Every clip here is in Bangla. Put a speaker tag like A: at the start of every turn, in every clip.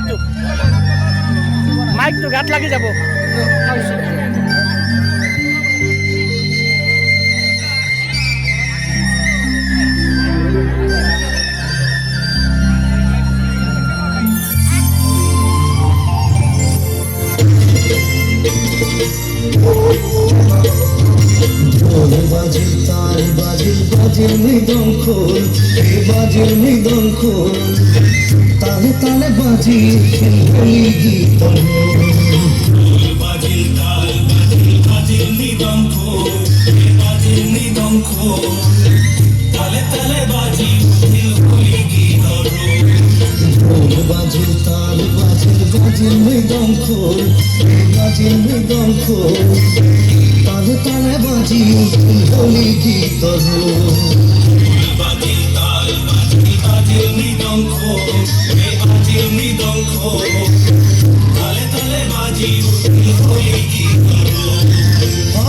A: একটু মাইক তো গাত লাগি যাব
B: বাজিল তাল বাজিল বাজিল মৃদং খোল বাজিল মৃদং খোল তালে তালে বাজি বলি গীত বাজিল তাল বাজিল বাজিল মৃদং খোল বাজিল মৃদং খোল তালে তালে বাজি বলি গীত বাজিল তাল বাজিল বাজিল মৃদং খোল বাজিল মৃদং খোল তালে তালে বাজি বলি গীত বাজিল তাল বাজিল বাজিল মৃদং খোল বাজিল মৃদং খোল তালে তালে বাজি বলি গীত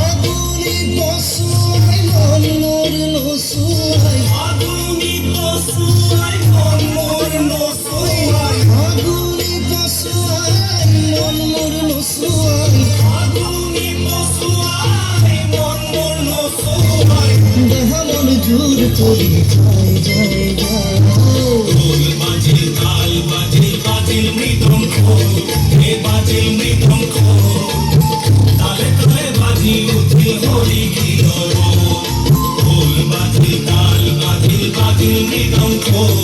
B: আগুনি বসুয়াই মন মোর নসুয়াই আগুনি বসুয়াই মন মোর নসুয়াই আগুনি বসুয়াই মন মোর নসুয়াই আগুনি বসুয়াই মন মোর নসুয়াই দেহা মন জোর করি যায় যায় যায় ঢোল বাজিল তাল বাজিল বাজিল মৃদং খোল বাজিল মৃদং খোল তালে তালে বাজি উঠিল হরি গীত ঢোল বাজিল তাল বাজিল বাজিল মৃদং খোল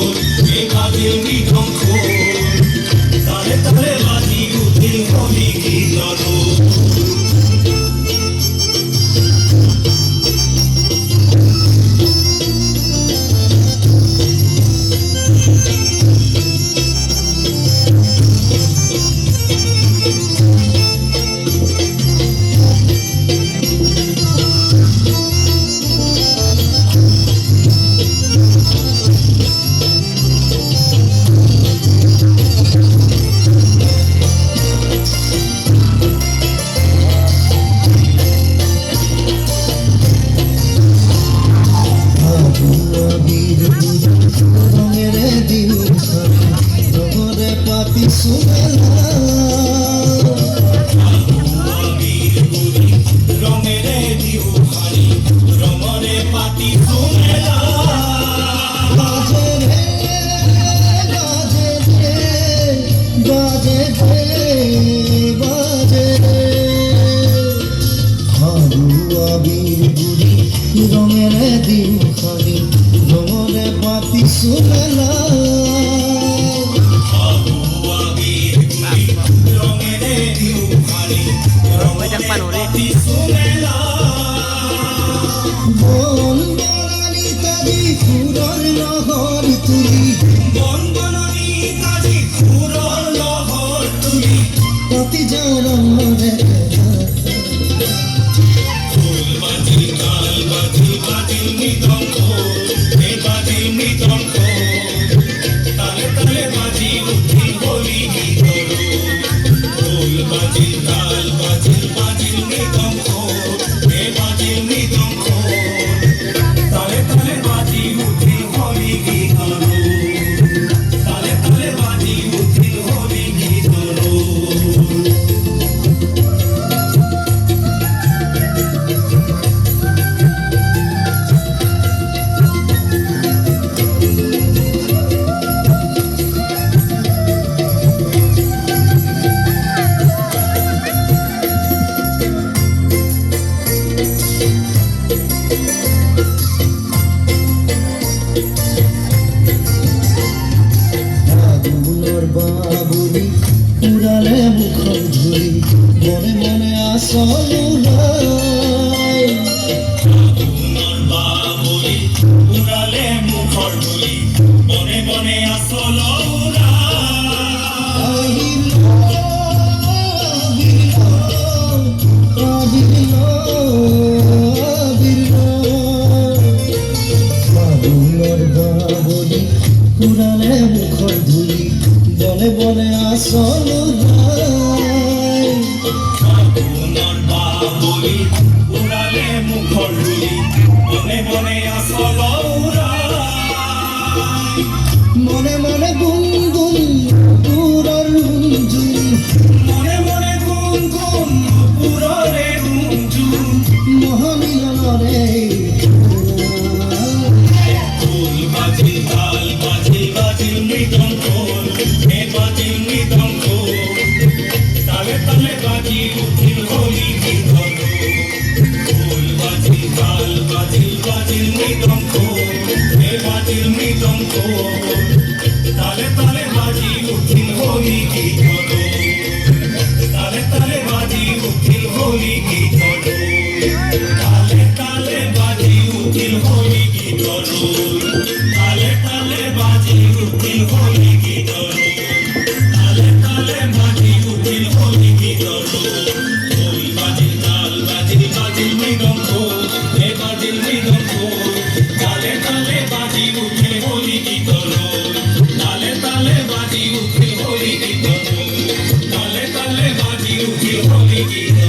B: বাজিল মৃদং খোল তালে তালে বাজি উঠিল হরি গীত রঙের দিন খালি রঙরে পাতি সুমেলা বন বনানি কাজি ফুরর লহর তুলি বন বনানি কাজি ফুরর লহর তুলি পাতি জারম রে বাজিল তাল বাজিল বাজিল মৃদং খোল বাজিল মৃদং খোল তালে তালে বাজি উঠিল হরি গীত ঢোল বাজিল তাল বাজিল বাজিল মৃদং খোল বাজিল মৃদং খোল তালে তালে বাজি উঠিল হরি গীত তালে তালে বাজি উঠিল হরি গীত বাবুরি উড়ালে মুখর ধুলি মনে মনে আসল বাবুরি উড়ালে মুখর ধুলি মনে মনে আসল উড়ালে মুখর ধুলি বনে বনে আসল বাবুরি উড়ালে মুখর ধুলি বনে বনে আসল মনে মনে গুনগুন দূরর হোলি গীত তালে তালে বাজি উঠিল হোলি গীত তালে তালে বাজি উঠিল হোলি গীত তালে তালে বাজি উঠিল হোলি গীত তালে তালে বাজি উঠিল হোলি গীত ওই বাজিল তাল বাজিল বাজিল মৃদঙ্গ এ বাজিল মৃদঙ্গ তালে তালে বাজি উঠিল হোলি গীত তালে তালে বাজি উঠিল হোলি গীত তালে তালে বাজি উঠিল হোলি গীত